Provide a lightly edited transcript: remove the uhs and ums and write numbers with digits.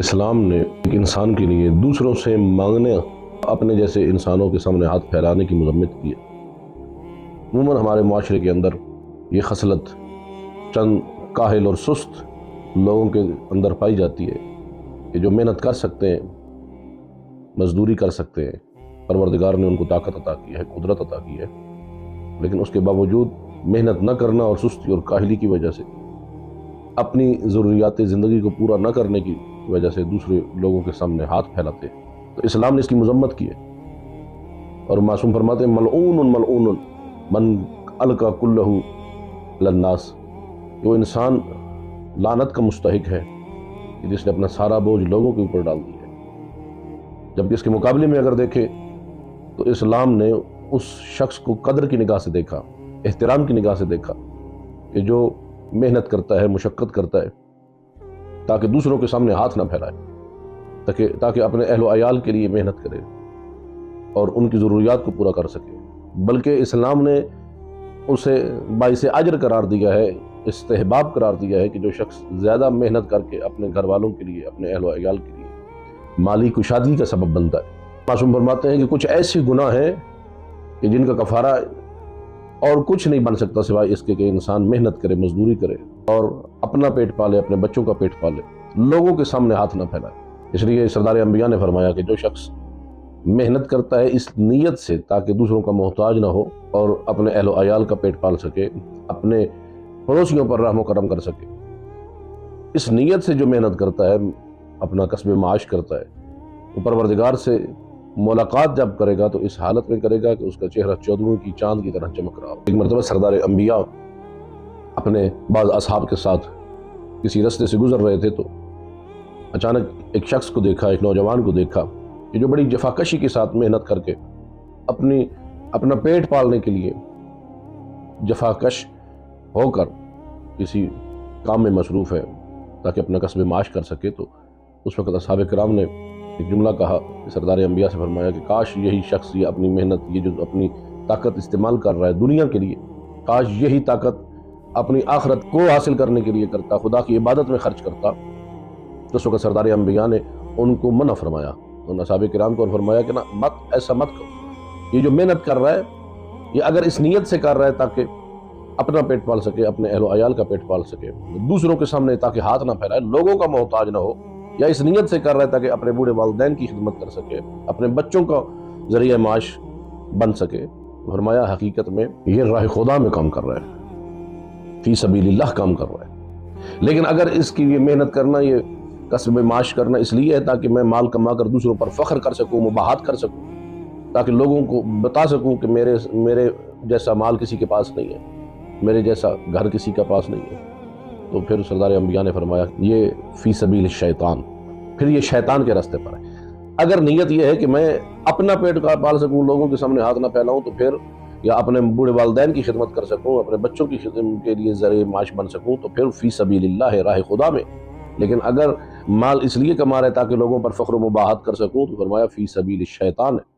اسلام نے ایک انسان کے لیے دوسروں سے مانگنے، اپنے جیسے انسانوں کے سامنے ہاتھ پھیلانے کی مذمت کی ہے۔ عموماً ہمارے معاشرے کے اندر یہ خصلت چند کاہل اور سست لوگوں کے اندر پائی جاتی ہے کہ جو محنت کر سکتے ہیں، مزدوری کر سکتے ہیں، پروردگار نے ان کو طاقت عطا کی ہے، قدرت عطا کی ہے، لیکن اس کے باوجود محنت نہ کرنا اور سستی اور کاہلی کی وجہ سے اپنی ضروریات زندگی کو پورا نہ کرنے کی وجہ سے دوسرے لوگوں کے سامنے ہاتھ پھیلاتے ہیں۔ تو اسلام نے اس کی مذمت کی ہے اور معصوم فرماتے ہیں ملعون ملعون من القا کلہ للناس، وہ انسان لعنت کا مستحق ہے کہ جس نے اپنا سارا بوجھ لوگوں کے اوپر ڈال دیا ہے۔ جبکہ اس کے مقابلے میں اگر دیکھیں تو اسلام نے اس شخص کو قدر کی نگاہ سے دیکھا، احترام کی نگاہ سے دیکھا کہ جو محنت کرتا ہے، مشقت کرتا ہے تاکہ دوسروں کے سامنے ہاتھ نہ پھیلائے، تاکہ اپنے اہل و عیال کے لیے محنت کرے اور ان کی ضروریات کو پورا کر سکے، بلکہ اسلام نے اسے باعث اجر قرار دیا ہے، استحباب قرار دیا ہے کہ جو شخص زیادہ محنت کر کے اپنے گھر والوں کے لیے، اپنے اہل و عیال کے لیے مالی کشادگی کا سبب بنتا ہے۔ معصوم فرماتے ہیں کہ کچھ ایسے گناہ ہیں کہ جن کا کفارہ اور کچھ نہیں بن سکتا سوائے اس کے کہ انسان محنت کرے، مزدوری کرے اور اپنا پیٹ پالے، اپنے بچوں کا پیٹ پالے، لوگوں کے سامنے ہاتھ نہ پھیلائے۔ اس لیے سردار انبیاء نے فرمایا کہ جو شخص محنت کرتا ہے اس نیت سے تاکہ دوسروں کا محتاج نہ ہو اور اپنے اہل و عیال کا پیٹ پال سکے، اپنے پڑوسیوں پر رحم و کرم کر سکے، اس نیت سے جو محنت کرتا ہے، اپنا کسب معاش کرتا ہے، وہ پروردگار سے ملاقات جب کرے گا تو اس حالت میں کرے گا کہ اس کا چہرہ چودھویں کی چاند کی طرح چمک رہا ہو۔ ایک مرتبہ سردار انبیاء اپنے بعض اصحاب کے ساتھ کسی رستے سے گزر رہے تھے تو اچانک ایک شخص کو دیکھا، ایک نوجوان کو دیکھا کہ جو بڑی جفاکشی کے ساتھ محنت کر کے اپنا پیٹ پالنے کے لیے جفاکش ہو کر کسی کام میں مصروف ہے تاکہ اپنا کسب معاش کر سکے۔ تو اس وقت اصحاب کرام نے ایک جملہ کہا کہ سردار انبیاء سے فرمایا کہ کاش یہی شخص یہ اپنی محنت، یہ جو اپنی طاقت استعمال کر رہا ہے دنیا کے لیے، کاش یہی طاقت اپنی آخرت کو حاصل کرنے کے لیے کرتا، خدا کی عبادت میں خرچ کرتا۔ تو اس وقت سردار انبیاء نے ان کو منع فرمایا، ان اصحاب کرام کو فرمایا کہ نہ، ایسا مت کرو، یہ جو محنت کر رہا ہے یہ اگر اس نیت سے کر رہا ہے تاکہ اپنا پیٹ پال سکے، اپنے اہل و عیال کا پیٹ پال سکے، دوسروں کے سامنے تاکہ ہاتھ نہ پھیلائے، لوگوں کا محتاج نہ ہو، یا اس نیت سے کر رہا ہے تاکہ اپنے بوڑھے والدین کی خدمت کر سکے، اپنے بچوں کا ذریعہ معاش بن سکے، فرمایا حقیقت میں یہ راہ خدا میں کام کر رہا ہے، فی سبیل اللہ کام کر رہا ہے۔ لیکن اگر اس کی یہ محنت کرنا، یہ کسب معاش کرنا اس لیے ہے تاکہ میں مال کما کر دوسروں پر فخر کر سکوں، مباحات کر سکوں، تاکہ لوگوں کو بتا سکوں کہ میرے جیسا مال کسی کے پاس نہیں ہے، میرے جیسا گھر کسی کے پاس نہیں ہے، تو پھر سردار انبیاء نے فرمایا یہ فی سبیل الشیطان، پھر یہ شیطان کے راستے پر ہے۔ اگر نیت یہ ہے کہ میں اپنا پیٹ پال سکوں، لوگوں کے سامنے ہاتھ نہ پھیلاؤں، تو پھر یا اپنے بوڑھے والدین کی خدمت کر سکوں، اپنے بچوں کی خدمت کے لیے ذریعہ معاش بن سکوں، تو پھر فی سبیل اللہ ہے، راہ خدا میں۔ لیکن اگر مال اس لیے کما رہے تاکہ لوگوں پر فخر و مباحات کر سکوں، تو فرمایا فی سبیل الشیطان ہے۔